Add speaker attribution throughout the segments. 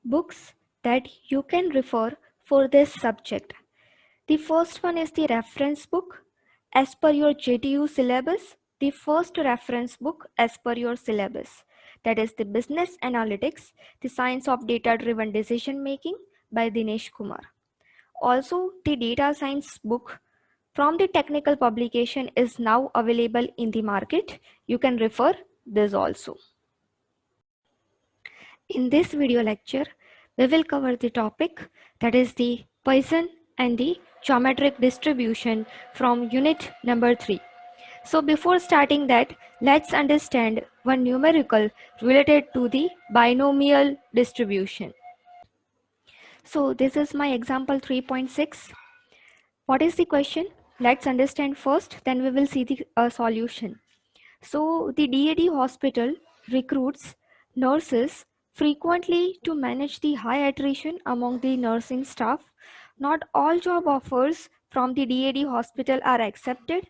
Speaker 1: books that you can refer for this subject. The first one is the reference book. As per your JTU syllabus, the first reference book as per your syllabus, that is the Business Analytics, the Science of Data-Driven Decision Making by Dinesh Kumar. Also, the Data Science book from the technical publication is now available in the market. You can refer this also. In this video lecture, we will cover the topic, that is the Poisson and the geometric distribution from unit number 3. So before starting that, let's understand one numerical related to the binomial distribution. So this is my example 3.6. What is the question? Let's understand first, then we will see the solution. So the DAD hospital recruits nurses frequently to manage the high attrition among the nursing staff. Not all job offers from the DAD hospital are accepted.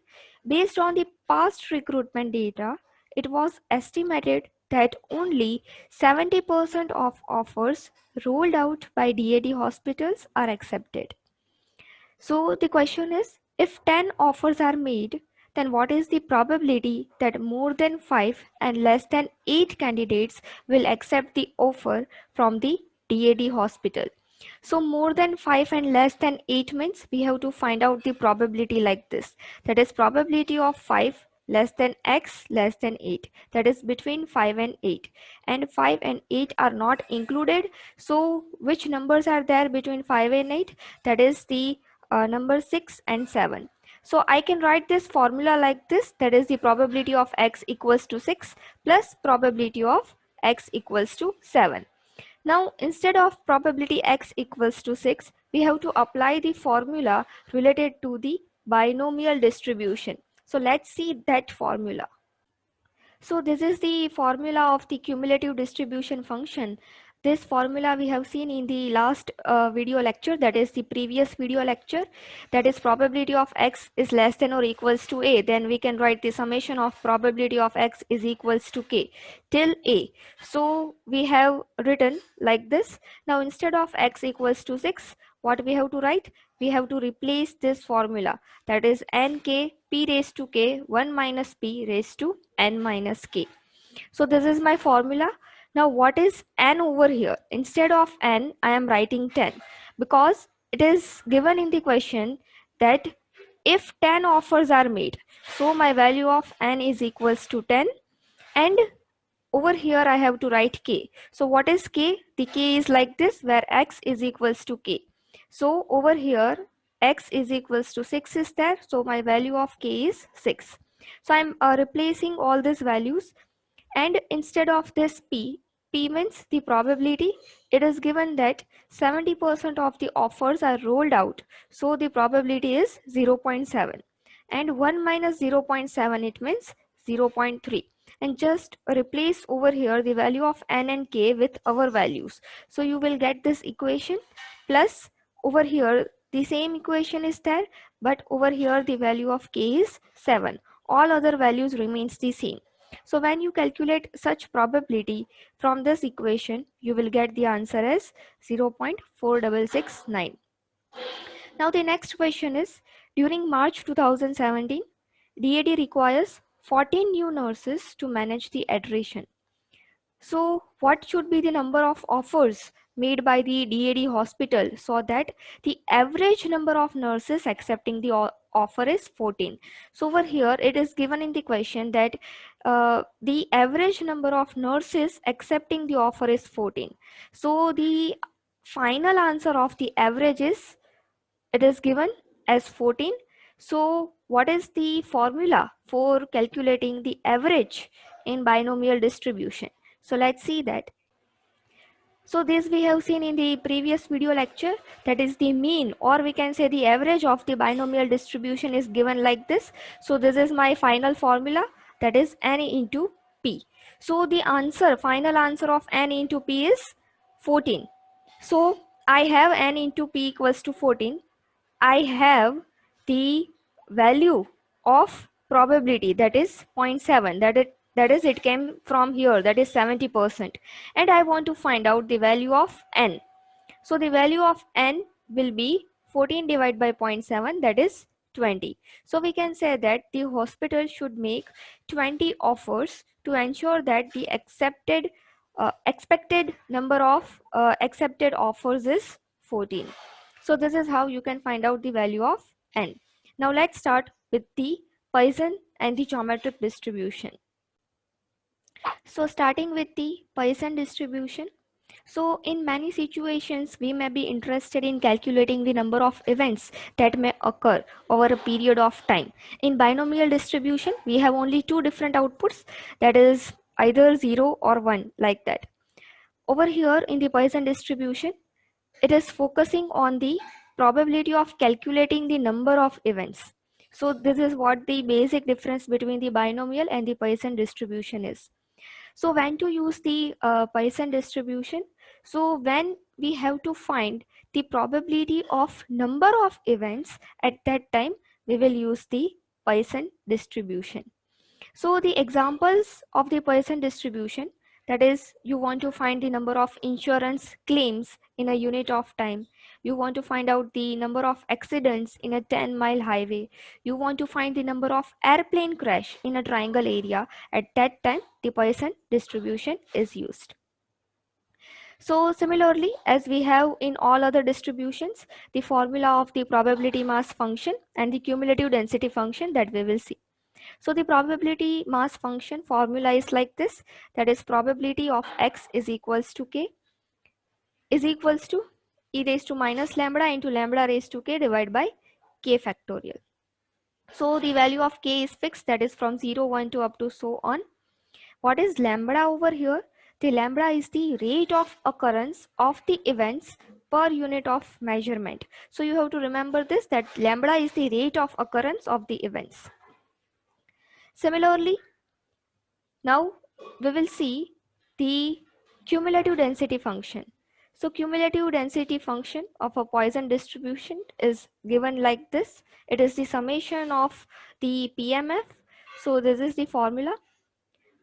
Speaker 1: Based on the past recruitment data, it was estimated that only 70% of offers rolled out by DAD hospitals are accepted. So the question is, if 10 offers are made, then what is the probability that more than 5 and less than 8 candidates will accept the offer from the DAD hospital? So more than 5 and less than 8 means we have to find out the probability like this. That is probability of 5 less than x less than 8. That is between 5 and 8. And 5 and 8 are not included. So which numbers are there between 5 and 8? That is the number 6 and 7. So I can write this formula like this, that is the probability of x equals to 6 plus probability of x equals to 7. Now instead of probability x equals to 6, we have to apply the formula related to the binomial distribution. So let's see that formula. So this is the formula of the cumulative distribution function. This formula we have seen in the last video lecture, that is the previous video lecture, that is probability of x is less than or equals to a, then we can write the summation of probability of x is equals to k till a. So we have written like this. Now instead of x equals to 6, what we have to write? We have to replace this formula, that is nk p raised to k 1 minus p raised to n minus k. So this is my formula. Now what is n over here? Instead of n, I am writing 10 because it is given in the question that if 10 offers are made, so my value of n is equals to 10, and over here I have to write k. So what is k? The k is like this, where x is equals to k. So over here x is equals to 6 is there, so my value of k is 6. So I'm replacing all these values, and instead of this p means the probability. It is given that 70% of the offers are rolled out, so the probability is 0.7, and 1 minus 0.7, it means 0.3. And just replace over here the value of n and k with our values, so you will get this equation. Plus over here the same equation is there, but over here the value of k is 7. All other values remains the same. So when you calculate such probability from this equation, you will get the answer as 0.4669. Now the next question is, during March 2017, DAD requires 14 new nurses to manage the attrition. So what should be the number of offers made by the DAD hospital so that the average number of nurses accepting the offer is 14? So over here it is given in the question that the average number of nurses accepting the offer is 14. So the final answer of the average is, it is given as 14. So what is the formula for calculating the average in binomial distribution? So let's see that. So this we have seen in the previous video lecture, that is the mean, or we can say the average of the binomial distribution is given like this. So this is my final formula, that is n into p. So the answer, final answer of n into p is 14. So I have n into p equals to 14. I have the value of probability, that is 0.7, that that is it came from here, that is 70%, and I want to find out the value of n. So the value of n will be 14 divided by 0.7, that is 20. So we can say that the hospital should make 20 offers to ensure that the expected number of accepted offers is 14. So this is how you can find out the value of n. Now let's start with the Poisson and the geometric distribution. So starting with the Poisson distribution. So in many situations, we may be interested in calculating the number of events that may occur over a period of time. In binomial distribution, we have only two different outputs, that is either 0 or 1, like that. Over here in the Poisson distribution, it is focusing on the probability of calculating the number of events. So this is what the basic difference between the binomial and the Poisson distribution is. So when to use the Poisson distribution? So when we have to find the probability of number of events, at that time we will use the Poisson distribution. So the examples of the Poisson distribution, that is you want to find the number of insurance claims in a unit of time. You want to find out the number of accidents in a 10-mile highway. You want to find the number of airplane crash in a triangle area. At that time, the Poisson distribution is used. So similarly, as we have in all other distributions, the formula of the probability mass function and the cumulative density function that we will see. So the probability mass function formula is like this, that is probability of x is equals to k is equals to e raised to minus lambda into lambda raised to k divided by k factorial. So the value of k is fixed, that is from 0, 1 to up to so on. What is lambda over here? The lambda is the rate of occurrence of the events per unit of measurement. So you have to remember this, that lambda is the rate of occurrence of the events. Similarly, now we will see the cumulative density function. So cumulative density function of a Poisson distribution is given like this. It is the summation of the PMF. So this is the formula.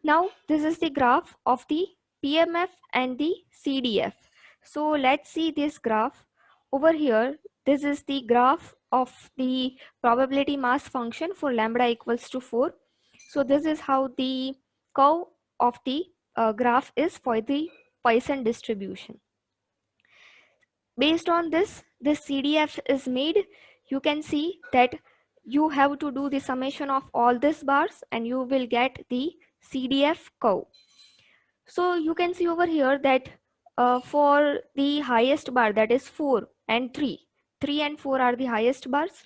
Speaker 1: Now this is the graph of the PMF and the CDF. So let's see this graph. Over here, this is the graph of the probability mass function for lambda equals to 4. So this is how the curve of the graph is for the Poisson distribution. Based on this CDF is made. You can see that you have to do the summation of all these bars and you will get the CDF curve. So you can see over here that for the highest bar, that is 4 and 3 and 4 are the highest bars.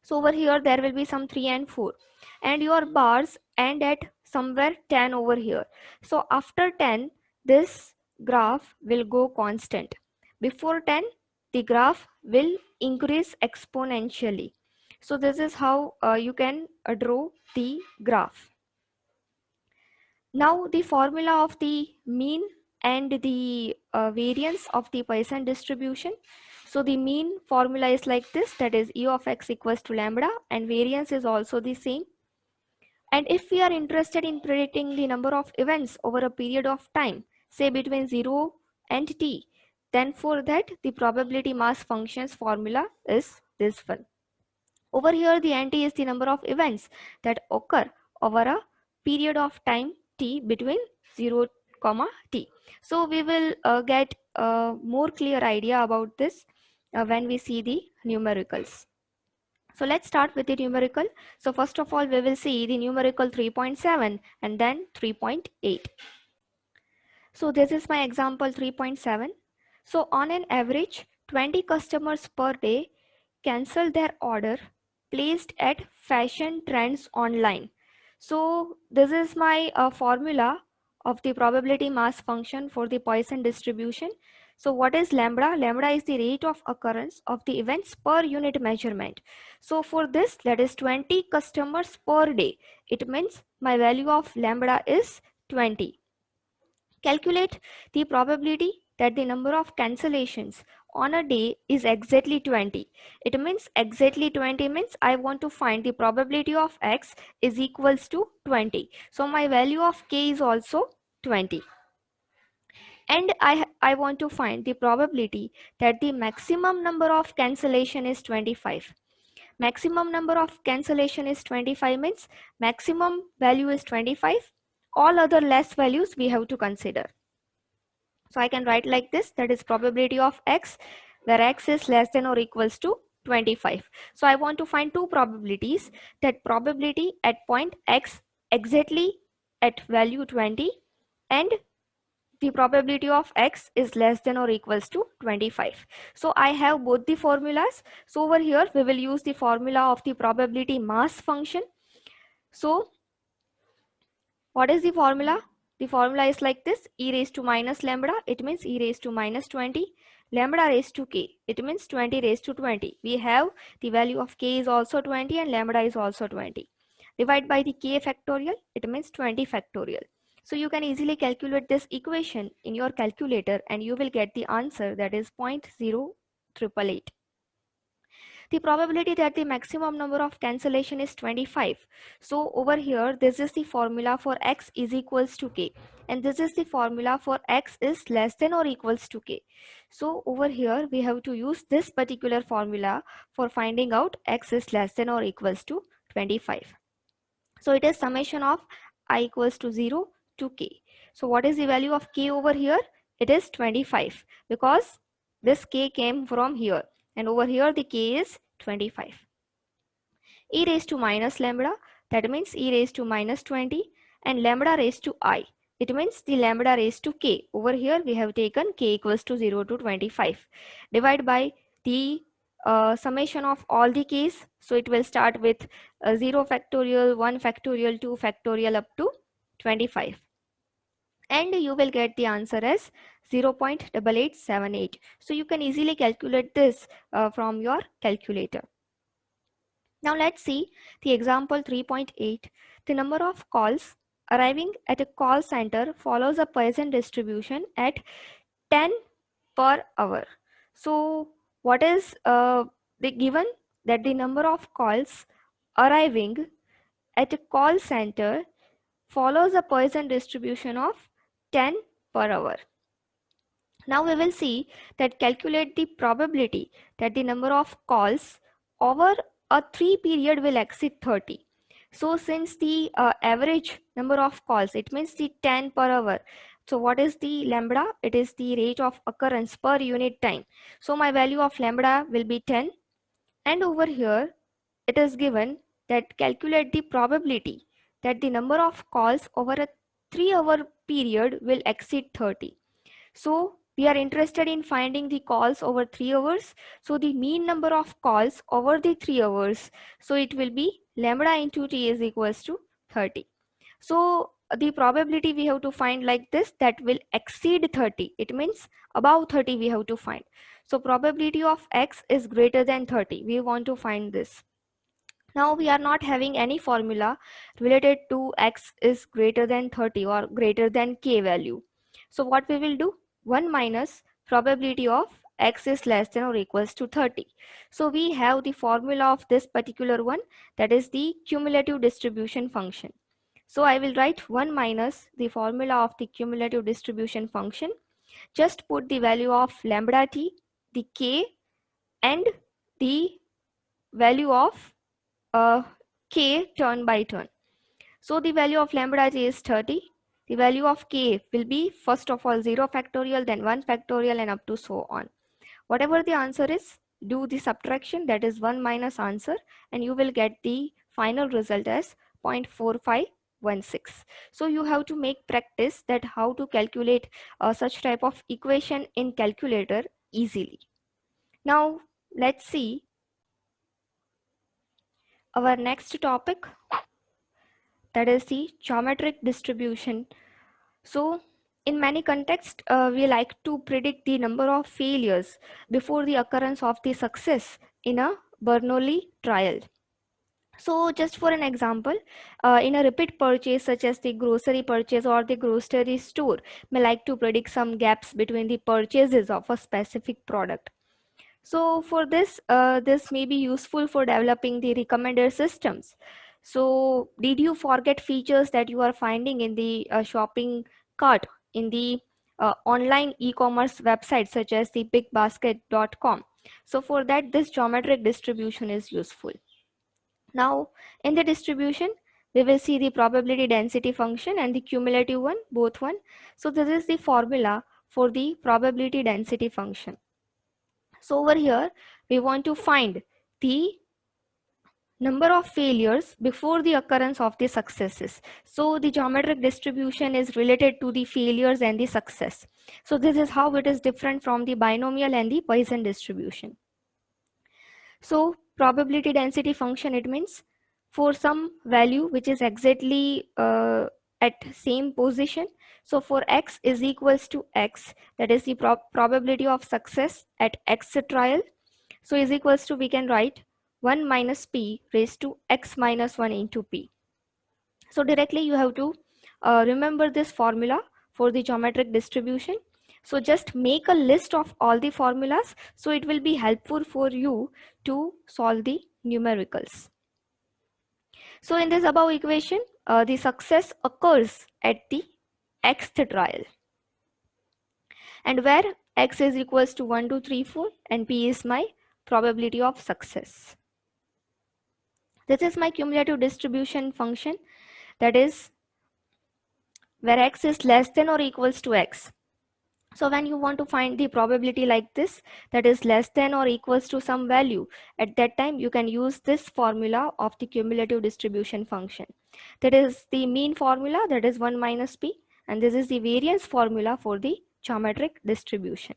Speaker 1: So over here there will be some 3 and 4 and your bars end at somewhere 10 over here. So after 10 this graph will go constant. Before 10 the graph will increase exponentially. So this is how you can draw the graph. Now the formula of the mean and the variance of the Poisson distribution. So the mean formula is like this, that is E of x equals to lambda, and variance is also the same. And if we are interested in predicting the number of events over a period of time, say between 0 and t, then for that the probability mass functions formula is this one. Over here the NT is the number of events that occur over a period of time t between 0, t. So we will get a more clear idea about this when we see the numericals. So let's start with the numerical. So first of all we will see the numerical 3.7 and then 3.8. So this is my example 3.7. So on an average 20 customers per day cancel their order placed at fashion trends online. So this is my formula of the probability mass function for the Poisson distribution. So what is lambda? Lambda is the rate of occurrence of the events per unit measurement. So for this, that is 20 customers per day. It means my value of lambda is 20. Calculate the probability that the number of cancellations on a day is exactly 20. It means exactly 20 means I want to find the probability of x is equals to 20. So my value of k is also 20. And I want to find the probability that the maximum number of cancellation is 25. Maximum number of cancellation is 25 means maximum value is 25. All other less values we have to consider. So I can write like this, that is probability of x where x is less than or equals to 25. So I want to find two probabilities, that probability at point x exactly at value 20 and the probability of x is less than or equals to 25. So I have both the formulas. So over here we will use the formula of the probability mass function. So what is the formula? The formula is like this, e raised to minus lambda, it means e raised to minus 20, lambda raised to k, it means 20 raised to 20. We have the value of k is also 20 and lambda is also 20. Divide by the k factorial, it means 20 factorial. So you can easily calculate this equation in your calculator and you will get the answer, that is 0.0888. The probability that the maximum number of cancellation is 25. So over here this is the formula for x is equals to k and this is the formula for x is less than or equals to k. So over here we have to use this particular formula for finding out x is less than or equals to 25. So it is summation of I equals to 0 to k. So what is the value of k over here? It is 25 because this k came from here and over here the k is 25. E raised to minus lambda, that means e raised to minus 20 and lambda raised to I. It means the lambda raised to k. Over here we have taken k equals to 0 to 25. Divide by the summation of all the k's. So it will start with 0 factorial, 1 factorial, 2 factorial up to 25. And you will get the answer as 0.8878. So you can easily calculate this from your calculator. Now let's see the example 3.8. The number of calls arriving at a call center follows a Poisson distribution at 10 per hour. So what is the given, that the number of calls arriving at a call center follows a Poisson distribution of 10 per hour. Now we will see that calculate the probability that the number of calls over a 3 period will exceed 30. So since the average number of calls, it means the 10 per hour. So what is the lambda? It is the rate of occurrence per unit time. So my value of lambda will be 10 and over here it is given that calculate the probability that the number of calls over a 3-hour period will exceed 30. So we are interested in finding the calls over 3 hours. So the mean number of calls over the 3 hours. So it will be lambda into t is equals to 30. So the probability we have to find like this, that will exceed 30. It means above 30 we have to find. So probability of x is greater than 30. We want to find this. Now we are not having any formula related to x is greater than 30 or greater than k value. So what we will do? 1 minus probability of x is less than or equals to 30. So we have the formula of this particular one, that is the cumulative distribution function. So I will write 1 minus the formula of the cumulative distribution function. Just put the value of lambda t, the k and the value of k turn by turn. So the value of lambda t is 30. The value of k will be first of all 0 factorial, then 1 factorial and up to so on. Whatever the answer is, do the subtraction, that is 1 minus answer, and you will get the final result as 0.4516. So you have to make practice that how to calculate such type of equation in calculator easily. Now let's see our next topic, that is the geometric distribution. So in many contexts, we like to predict the number of failures before the occurrence of the success in a Bernoulli trial. So just for an example, in a repeat purchase such as the grocery purchase or the grocery store, may like to predict some gaps between the purchases of a specific product. So for this, this may be useful for developing the recommender systems. So did you forget features that you are finding in the shopping cart in the online e-commerce websites such as the bigbasket.com? So for that, this geometric distribution is useful. Now in the distribution, we will see the probability density function and the cumulative one, both one. So this is the formula for the probability density function. So over here, we want to find the number of failures before the occurrence of the successes. So the geometric distribution is related to the failures and the success. So this is how it is different from the binomial and the Poisson distribution. So probability density function, it means for some value which is exactly at same position. So for x is equals to x, that is the probability of success at x trial. So is equals to, we can write 1 minus p raised to x minus 1 into p. So directly you have to remember this formula for the geometric distribution. So just make a list of all the formulas, so it will be helpful for you to solve the numericals. So in this above equation, the success occurs at the xth trial, and where x is equals to 1, 2, 3, 4 and p is my probability of success. This is my cumulative distribution function, that is where x is less than or equals to x. So when you want to find the probability like this, that is less than or equals to some value, at that time you can use this formula of the cumulative distribution function. That is the mean formula, that is 1 minus p, and this is the variance formula for the geometric distribution.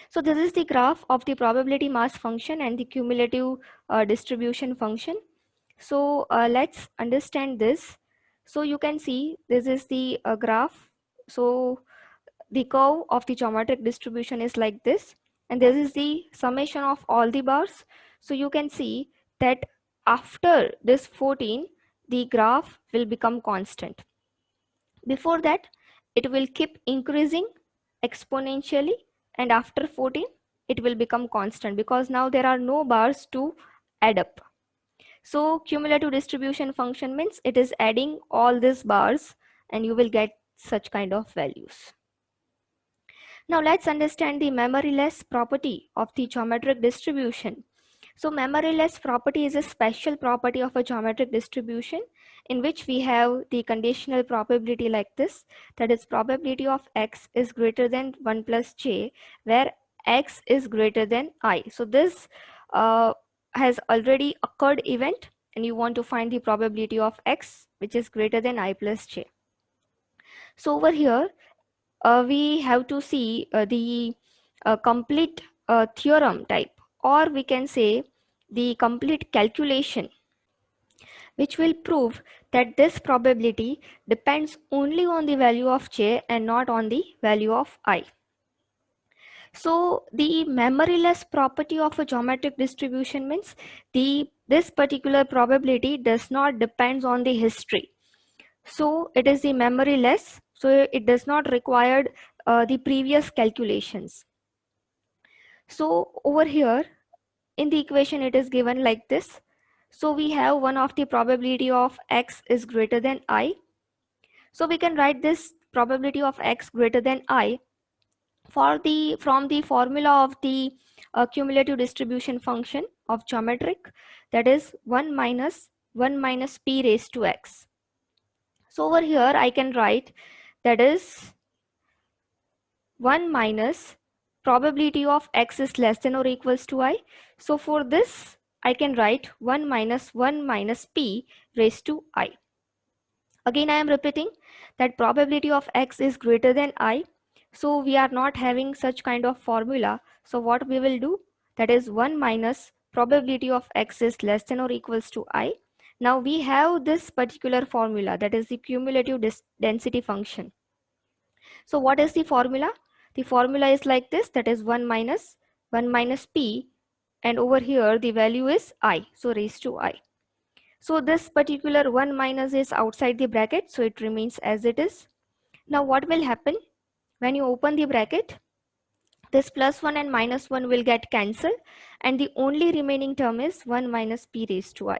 Speaker 1: So this is the graph of the probability mass function and the cumulative distribution function. So let's understand this. So you can see this is the graph. So the curve of the geometric distribution is like this, and this is the summation of all the bars. So you can see that after this 14, the graph will become constant. Before that, it will keep increasing exponentially, and after 14, it will become constant because now there are no bars to add up. So cumulative distribution function means it is adding all these bars and you will get such kind of values. Now let's understand the memoryless property of the geometric distribution. So memoryless property is a special property of a geometric distribution in which we have the conditional probability like this, that is probability of x is greater than 1 plus j, where x is greater than I. So this has already occurred event and you want to find the probability of x which is greater than I plus j. So over here we have to see the complete theorem type, or we can say the complete calculation, which will prove that this probability depends only on the value of j and not on the value of I. So the memoryless property of a geometric distribution means this particular probability does not depend on the history. So it is the memoryless, so it does not require the previous calculations. So over here in the equation it is given like this. So we have one of the probability of x is greater than I. So we can write this probability of x greater than I from the formula of the cumulative distribution function of geometric, that is 1 minus p raised to x. So over here I can write that is 1 minus probability of x is less than or equals to I. So for this I can write 1 minus p raised to I. Again I am repeating that probability of x is greater than I. So we are not having such kind of formula. So what we will do, that is 1 minus probability of x is less than or equals to I. Now we have this particular formula, that is the cumulative density function. So what is the formula? The formula is like this, that is 1 minus p, and over here the value is I, so raised to I. So this particular 1 minus is outside the bracket, so it remains as it is. Now what will happen when you open the bracket? This plus 1 and minus 1 will get cancelled, and the only remaining term is 1 minus p raised to I.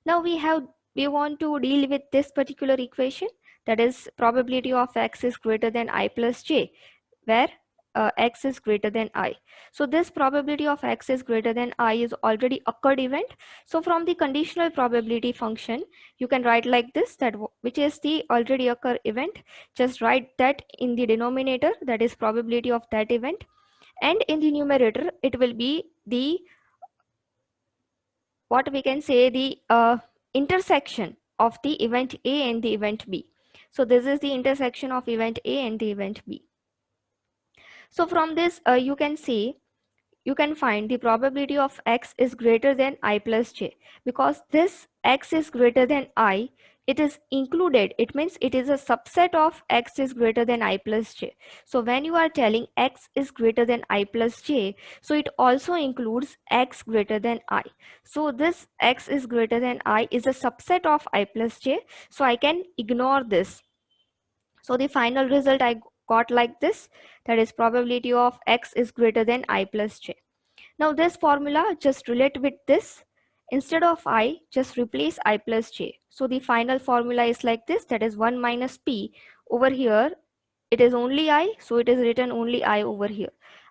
Speaker 1: Now we want to deal with this particular equation, that is probability of x is greater than I plus j, where x is greater than I. So this probability of x is greater than I is already occurred event. So from the conditional probability function, you can write like this, that which is the already occur event, just write that in the denominator, that is probability of that event, and in the numerator it will be the, what we can say, the intersection of the event A and the event B. So this is the intersection of event A and the event B. So from this you can find the probability of x is greater than I plus j, because this x is greater than I, it is included, it means it is a subset of x is greater than I plus j. So when you are telling x is greater than I plus j, so it also includes x greater than I. So this x is greater than I is a subset of I plus j, so I can ignore this. So the final result I got like this, that is probability of x is greater than I plus j. Now this formula just relate with this. Instead of I, just replace I plus j. So the final formula is like this, that is 1 minus p. Over here it is only I, so it is written only I over here.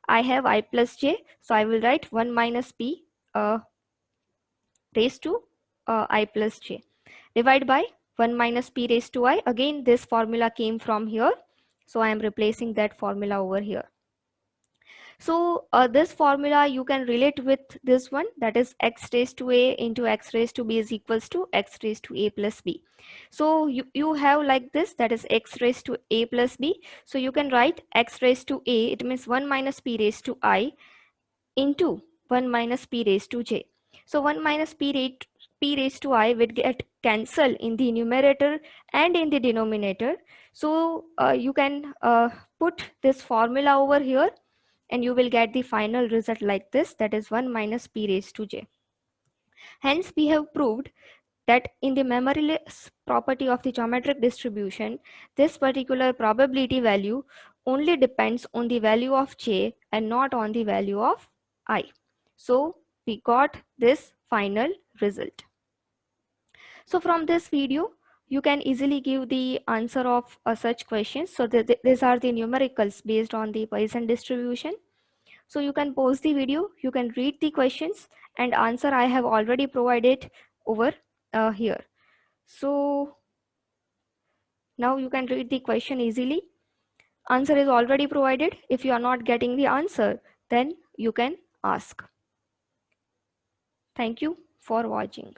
Speaker 1: I have I plus j, so I will write 1 minus p raised to I plus j. Divide by 1 minus p raised to I. Again this formula came from here, so I am replacing that formula over here. So this formula you can relate with this one, that is x raised to a into x raised to b is equals to x raised to a plus b. So you have like this, that is x raised to a plus b. So you can write x raised to a, it means 1 minus p raised to I into 1 minus p raised to j. So 1 minus p raised to I will get cancelled in the numerator and in the denominator. So you can put this formula over here, and you will get the final result like this, that is 1 minus p raised to j. Hence we have proved that in the memoryless property of the geometric distribution, this particular probability value only depends on the value of j and not on the value of I. So we got this final result. So from this video you can easily give the answer of such questions. So these are the numericals based on the Poisson distribution. So you can pause the video, you can read the questions, and answer I have already provided over here. So now you can read the question easily. Answer is already provided. If you are not getting the answer, then you can ask. Thank you for watching.